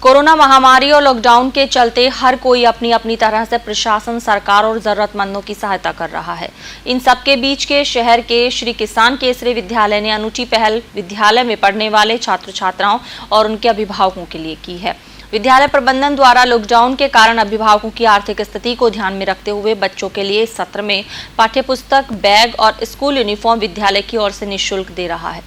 Corona महामारी और lockdown के चलते हर कोई अपनी अपनी तरह से प्रशासन, सरकार और जरूरतमंदों की सहायता कर रहा है। इन सब के बीच के शहर के श्री किसान केसरी विद्यालय ने अनूठी पहल विद्यालय में पढ़ने वाले छात्र छात्राओं और उनके अभिभावकों के लिए की है। विद्यालय प्रबंधन द्वारा लॉकडाउन के कारण अभिभावकों की आर्थिक स्थिति को ध्यान में रखते हुए बच्चों के लिए इस सत्र में पाठ्यपुस्तक, बैग और स्कूल यूनिफॉर्म विद्यालय की ओर से निःशुल्क दे रहा है।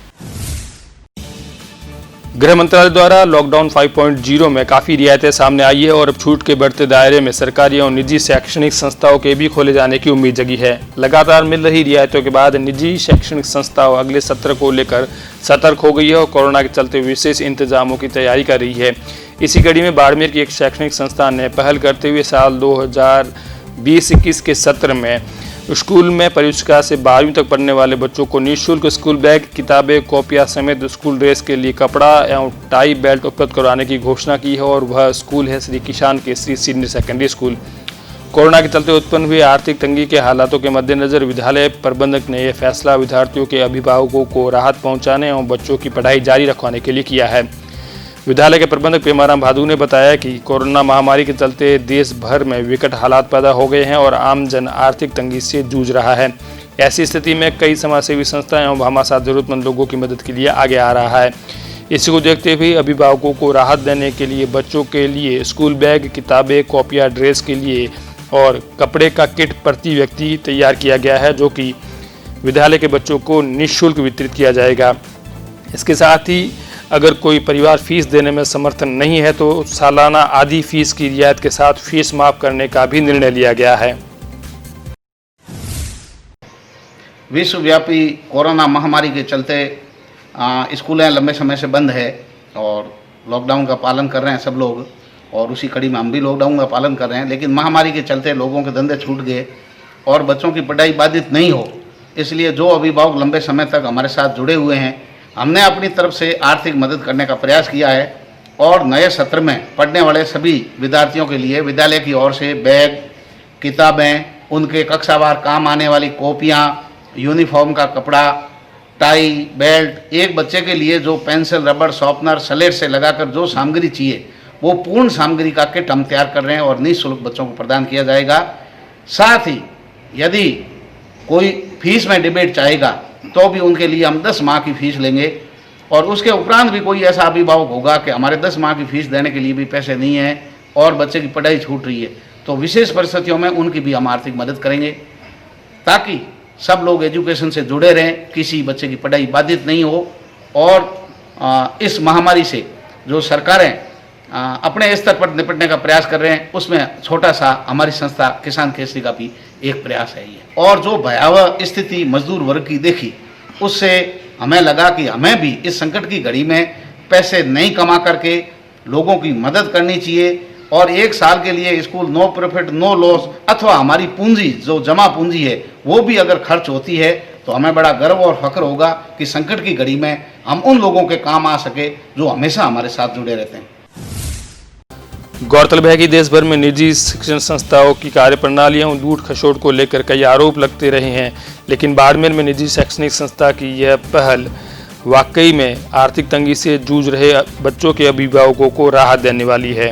गृह मंत्रालय द्वारा लॉकडाउन 5.0 में काफ़ी रियायतें सामने आई है और अब छूट के बढ़ते दायरे में सरकारी और निजी शैक्षणिक संस्थाओं के भी खोले जाने की उम्मीद जगी है। लगातार मिल रही रियायतों के बाद निजी शैक्षणिक संस्थाओं अगले सत्र को लेकर सतर्क हो गई है और कोरोना के चलते विशेष इंतजामों की तैयारी कर रही है। इसी कड़ी में बाड़मेर की एक शैक्षणिक संस्थान ने पहल करते हुए साल 2020-21 के सत्र में स्कूल में प्रवेशिका से 12वीं तक पढ़ने वाले बच्चों को निःशुल्क स्कूल बैग, किताबें, कॉपियां समेत स्कूल ड्रेस के लिए कपड़ा एवं टाई बेल्ट उपलब्ध करवाने की घोषणा की है और वह स्कूल है श्री किसान Kesari senior secondary school. Corona के चलते उत्पन्न हुए आर्थिक तंगी के हालातों के मद्देनजर विद्यालय प्रबंधक ने यह फैसला विद्यार्थियों के अभिभावकों को राहत पहुँचाने एवं बच्चों की पढ़ाई जारी रखवाने के लिए किया है। विद्यालय के प्रबंधक पेमाराम भादू ने बताया कि कोरोना महामारी के चलते देश भर में विकट हालात पैदा हो गए हैं और आम जन आर्थिक तंगी से जूझ रहा है। ऐसी स्थिति में कई समाजसेवी संस्थाएं एवं भामाशाह जरूरतमंद लोगों की मदद के लिए आगे आ रहा है। इसी को देखते हुए अभिभावकों को राहत देने के लिए बच्चों के लिए स्कूल बैग, किताबें, कॉपियाँ, ड्रेस के लिए और कपड़े का किट प्रति व्यक्ति तैयार किया गया है, जो कि विद्यालय के बच्चों को निःशुल्क वितरित किया जाएगा। इसके साथ ही अगर कोई परिवार फीस देने में समर्थन नहीं है तो सालाना आधी फीस की रियायत के साथ फीस माफ करने का भी निर्णय लिया गया है। विश्वव्यापी कोरोना महामारी के चलते स्कूलें लंबे समय से बंद है और लॉकडाउन का पालन कर रहे हैं सब लोग और उसी कड़ी में हम भी लॉकडाउन का पालन कर रहे हैं। लेकिन महामारी के चलते लोगों के धंधे छूट गए और बच्चों की पढ़ाई बाधित नहीं हो, इसलिए जो अभिभावक लंबे समय तक हमारे साथ जुड़े हुए हैं, हमने अपनी तरफ से आर्थिक मदद करने का प्रयास किया है और नए सत्र में पढ़ने वाले सभी विद्यार्थियों के लिए विद्यालय की ओर से बैग, किताबें, उनके कक्षावार काम आने वाली कॉपियाँ, यूनिफॉर्म का कपड़ा, टाई, बेल्ट, एक बच्चे के लिए जो पेंसिल, रबड़, शॉर्पनर, स्लेट से लगाकर जो सामग्री चाहिए वो पूर्ण सामग्री का किट हम तैयार कर रहे हैं और निःशुल्क बच्चों को प्रदान किया जाएगा। साथ ही यदि कोई फीस में डिबेट चाहेगा तो भी उनके लिए हम 10 माह की फीस लेंगे और उसके उपरांत भी कोई ऐसा अभिभावक होगा कि हमारे 10 माह की फीस देने के लिए भी पैसे नहीं हैं और बच्चे की पढ़ाई छूट रही है, तो विशेष परिस्थितियों में उनकी भी हम आर्थिक मदद करेंगे ताकि सब लोग एजुकेशन से जुड़े रहें, किसी बच्चे की पढ़ाई बाधित नहीं हो। और इस महामारी से जो सरकारें अपने स्तर पर निपटने का प्रयास कर रहे हैं उसमें छोटा सा हमारी संस्था किसान केसरी का भी एक प्रयास है ये। और जो भयावह स्थिति मजदूर वर्ग की देखी उससे हमें लगा कि हमें भी इस संकट की घड़ी में पैसे नहीं कमा करके लोगों की मदद करनी चाहिए और एक साल के लिए school no profit no loss अथवा हमारी पूंजी जो जमा पूंजी है वो भी अगर खर्च होती है तो हमें बड़ा गर्व और फख्र होगा कि संकट की घड़ी में हम उन लोगों के काम आ सके जो हमेशा हमारे साथ जुड़े रहते हैं। गौरतलब है कि देश भर में निजी शिक्षण संस्थाओं की कार्यप्रणालियां लूट खसोट को लेकर कई आरोप लगते रहे हैं, लेकिन बाड़मेर में निजी शैक्षणिक संस्था की यह पहल वाकई में आर्थिक तंगी से जूझ रहे बच्चों के अभिभावकों को राहत देने वाली है।